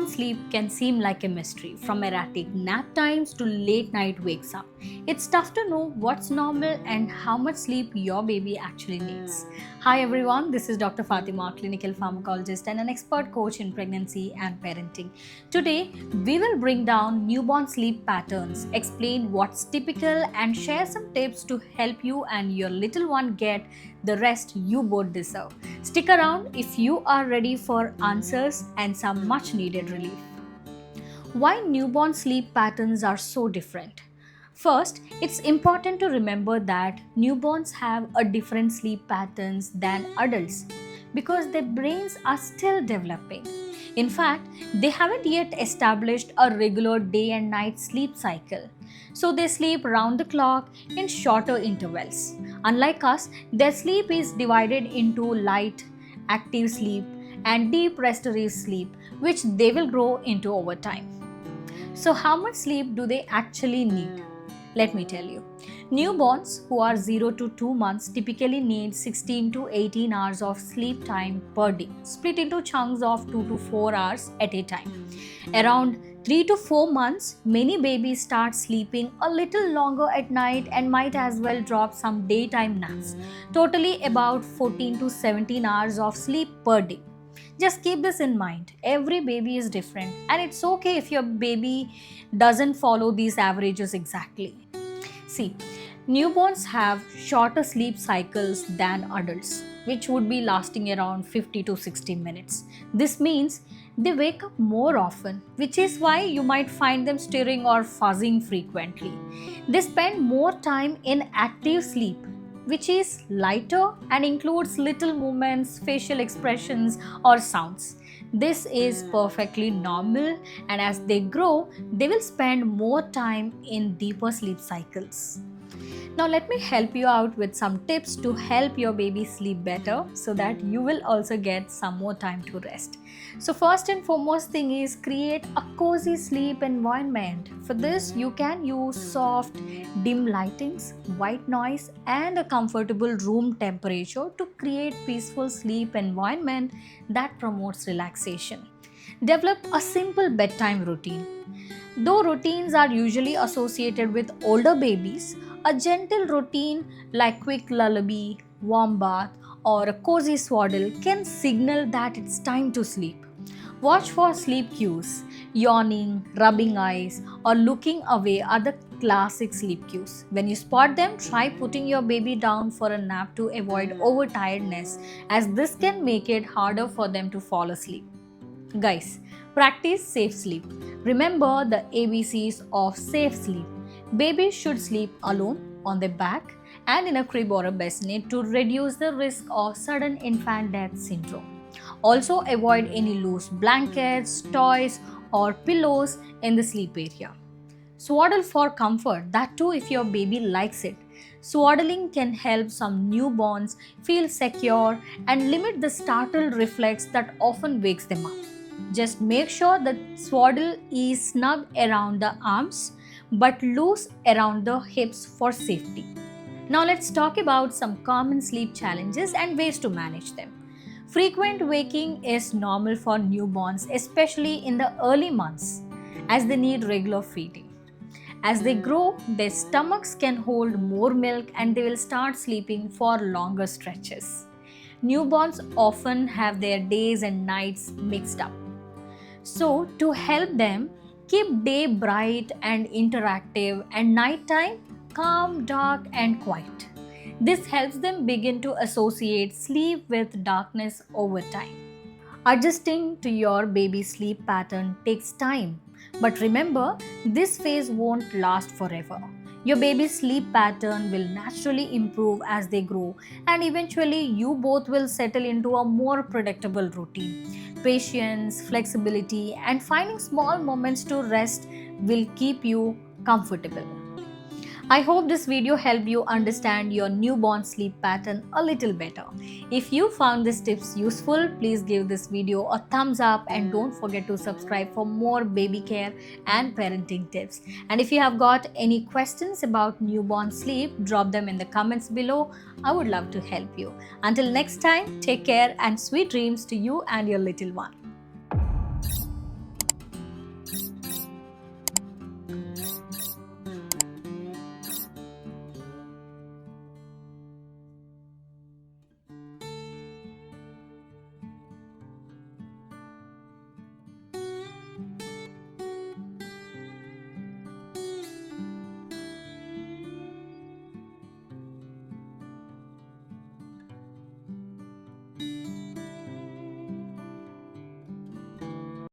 Newborn sleep can seem like a mystery, from erratic nap times to late night wakes up. It's tough to know what's normal and how much sleep your baby actually needs. Hi everyone, this is Dr. Fathima, clinical pharmacologist and an expert coach in pregnancy and parenting. Today, we will bring down newborn sleep patterns, explain what's typical, and share some tips to help you and your little one get the rest you both deserve. Stick around if you are ready for answers and some much needed relief. Why newborn sleep patterns are so different? First, it's important to remember that newborns have a different sleep patterns than adults because their brains are still developing. In fact, they haven't yet established a regular day and night sleep cycle. So they sleep round the clock in shorter intervals. Unlike us, their sleep is divided into light, active sleep, and deep restorative sleep, which they will grow into over time. So, how much sleep do they actually need? Let me tell you. Newborns who are 0 to 2 months typically need 16 to 18 hours of sleep time per day, split into chunks of 2 to 4 hours at a time. Around 3 to 4 months, many babies start sleeping a little longer at night and might as well drop some daytime naps. Totally about 14 to 17 hours of sleep per day. Just keep this in mind. Every baby is different, and it's okay if your baby doesn't follow these averages exactly. See, newborns have shorter sleep cycles than adults, which would be lasting around 50 to 60 minutes. This means they wake up more often, which is why you might find them stirring or fuzzing frequently. They spend more time in active sleep, which is lighter and includes little movements, facial expressions, or sounds. This is perfectly normal, and as they grow, they will spend more time in deeper sleep cycles. Now, let me help you out with some tips to help your baby sleep better so that you will also get some more time to rest. So, first and foremost thing is create a cozy sleep environment. For this, you can use soft, dim lightings, white noise, and a comfortable room temperature to create peaceful sleep environment that promotes relaxation. Develop a simple bedtime routine. Though routines are usually associated with older babies, a gentle routine like quick lullaby, warm bath, or a cozy swaddle can signal that it's time to sleep. Watch for sleep cues. Yawning, rubbing eyes, or looking away are the classic sleep cues. When you spot them, try putting your baby down for a nap to avoid overtiredness, as this can make it harder for them to fall asleep. Guys, practice safe sleep. Remember the ABCs of safe sleep. Babies should sleep alone, on their back, and in a crib or a bassinet to reduce the risk of sudden infant death syndrome. Also, avoid any loose blankets, toys, or pillows in the sleep area. Swaddle for comfort, that too if your baby likes it. Swaddling can help some newborns feel secure and limit the startled reflex that often wakes them up. Just make sure the swaddle is snug around the arms but loose around the hips for safety. Now let's talk about some common sleep challenges and ways to manage them. Frequent waking is normal for newborns, especially in the early months, as they need regular feeding. As they grow, their stomachs can hold more milk and they will start sleeping for longer stretches. Newborns often have their days and nights mixed up. So, to help them, keep day bright and interactive and nighttime calm, dark, and quiet. This helps them begin to associate sleep with darkness over time. Adjusting to your baby's sleep pattern takes time, but remember, this phase won't last forever. Your baby's sleep pattern will naturally improve as they grow, and eventually, you both will settle into a more predictable routine. Patience, flexibility, and finding small moments to rest will keep you comfortable. I hope this video helped you understand your newborn sleep pattern a little better. If you found these tips useful, please give this video a thumbs up and don't forget to subscribe for more baby care and parenting tips. And if you have got any questions about newborn sleep, drop them in the comments below. I would love to help you. Until next time, take care and sweet dreams to you and your little one.